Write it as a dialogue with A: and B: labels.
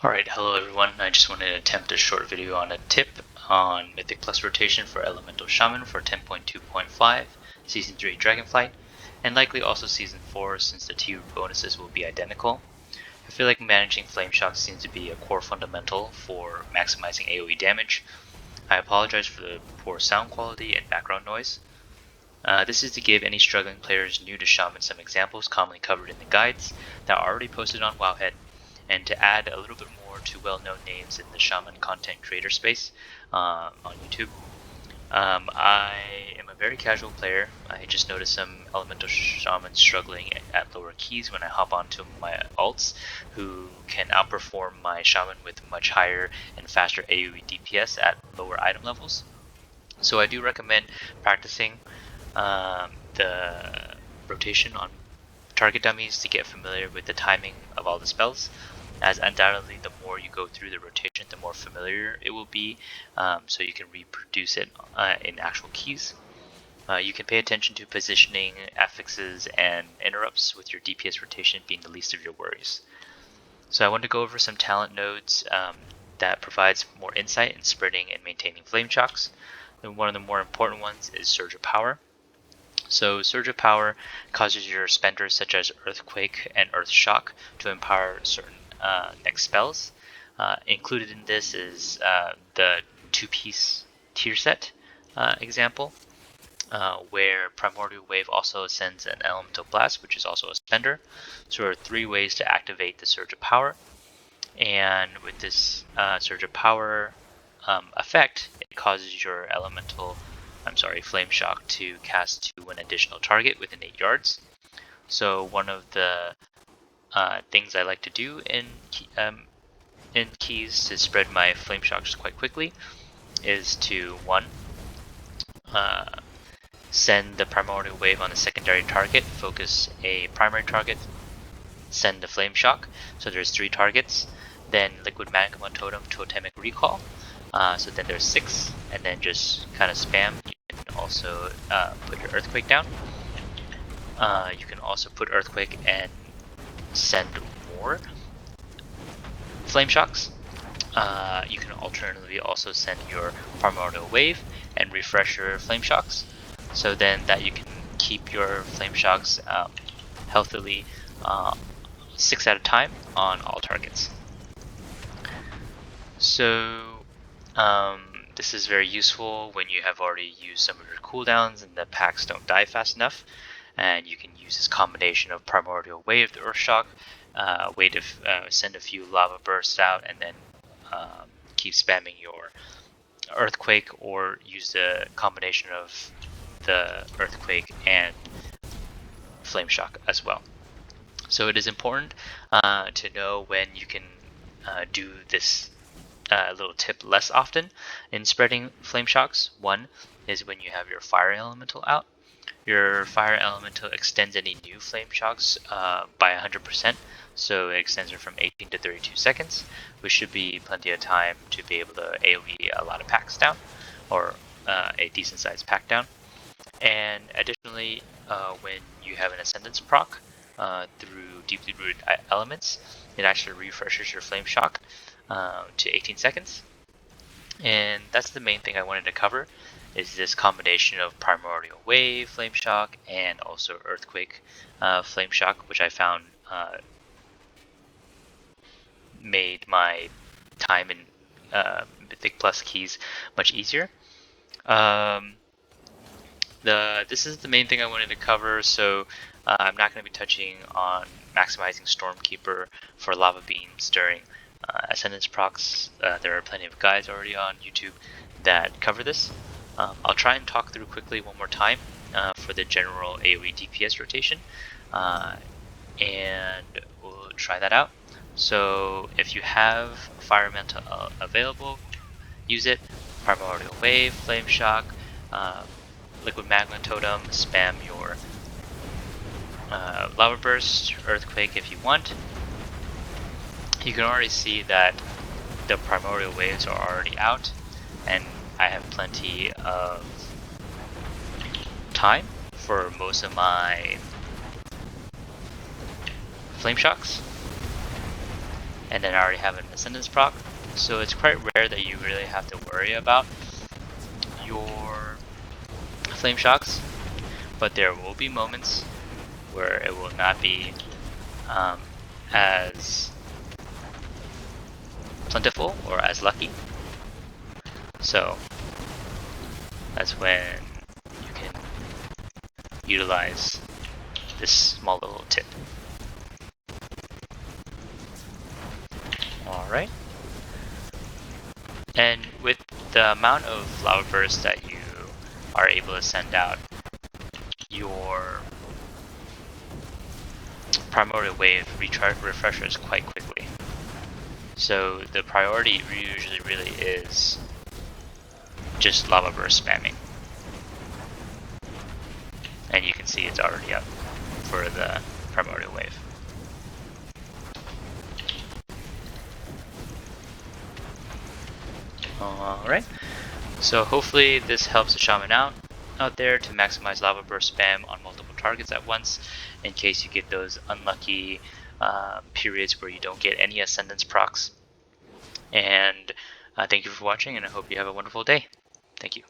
A: Alright, hello everyone. I just wanted to attempt a short video on a tip on Mythic Plus rotation for Elemental Shaman for 10.2.5, Season 3 Dragonflight, and likely also Season 4 since the tier bonuses will be identical. I feel like managing Flame Shock seems to be a core fundamental for maximizing AoE damage. I apologize for the poor sound quality and background noise. This is to give any struggling players new to Shaman some examples commonly covered in the guides that are already posted on Wowhead, and to add a little bit more to well-known names in the Shaman content creator space on YouTube. I am a very casual player. I just noticed some Elemental Shamans struggling at lower keys when I hop onto my alts, who can outperform my Shaman with much higher and faster AoE DPS at lower item levels. So I do recommend practicing the rotation on target dummies to get familiar with the timing of all the spells, as undoubtedly the more you go through the rotation, the more familiar it will be, so you can reproduce it in actual keys. You can pay attention to positioning, affixes, and interrupts, with your DPS rotation being the least of your worries. So I want to go over some talent nodes that provides more insight in spreading and maintaining flame shocks. And one of the more important ones is Surge of Power. So Surge of Power causes your spenders such as Earthquake and Earth Shock to empower certain next spells. Included in this is the two-piece tier set example, where Primordial Wave also sends an Elemental Blast, which is also a spender. So there are 3 ways to activate the Surge of Power, and with this Surge of Power effect, it causes your Flame Shock to cast to an additional target within 8 yards. So one of the things I like to do in keys to spread my Flame Shocks quite quickly is to, 1, send the Primordial Wave on a secondary target, focus a primary target, send the Flame Shock, so there's 3 targets, then Liquid Magma Totem, Totemic Recall, so then there's 6, and then just kind of spam. You can also put your Earthquake down. You can also put Earthquake and send more Flame Shocks. You can alternatively also send your Primordial Wave and refresh your Flame Shocks, so then that you can keep your Flame Shocks healthily 6 at a time on all targets. So this is very useful when you have already used some of your cooldowns and the packs don't die fast enough, and you can use this combination of Primordial Wave, the Earth Shock, wait to send a few lava bursts out, and then keep spamming your Earthquake, or use the combination of the Earthquake and Flame Shock as well. So it is important to know when you can do this little tip less often in spreading Flame Shocks. 1 is when you have your Fire Elemental out. Your Fire Elemental extends any new Flame Shocks by 100%, so it extends it from 18 to 32 seconds, which should be plenty of time to be able to AoE a lot of packs down, or a decent sized pack down. And additionally, when you have an Ascendance proc through Deeply Rooted Elements, it actually refreshes your Flame Shock to 18 seconds. And that's the main thing I wanted to cover, is this combination of Primordial Wave, Flame Shock, and also Earthquake Flame Shock, which I found made my time in Mythic Plus keys much easier. This is the main thing I wanted to cover, so I'm not going to be touching on maximizing Stormkeeper for lava beams during ascendance procs. There are plenty of guides already on YouTube that cover this. I'll try and talk through quickly one more time for the general AoE DPS rotation, and we'll try that out. So if you have Fire Elemental available, use it. Primordial Wave, Flame Shock, Liquid Magma Totem, spam your Lava Burst, Earthquake if you want. You can already see that the Primordial Waves are already out, and I have plenty of time for most of my Flame Shocks. and then I already have an ascendance proc, so it's quite rare that you really have to worry about your flame shocks, but there will be moments where it will not be as plentiful or as lucky. So that's when you can utilize this small little tip. Alright. And with the amount of lava bursts that you are able to send out, your primordial wave refreshes quite quickly. So the priority usually really is just lava burst spamming. And you can see it's already up for the primordial wave. Alright, so hopefully this helps the shaman out there to maximize lava burst spam on multiple targets at once, in case you get those unlucky periods where you don't get any ascendance procs. And thank you for watching, and I hope you have a wonderful day. Thank you.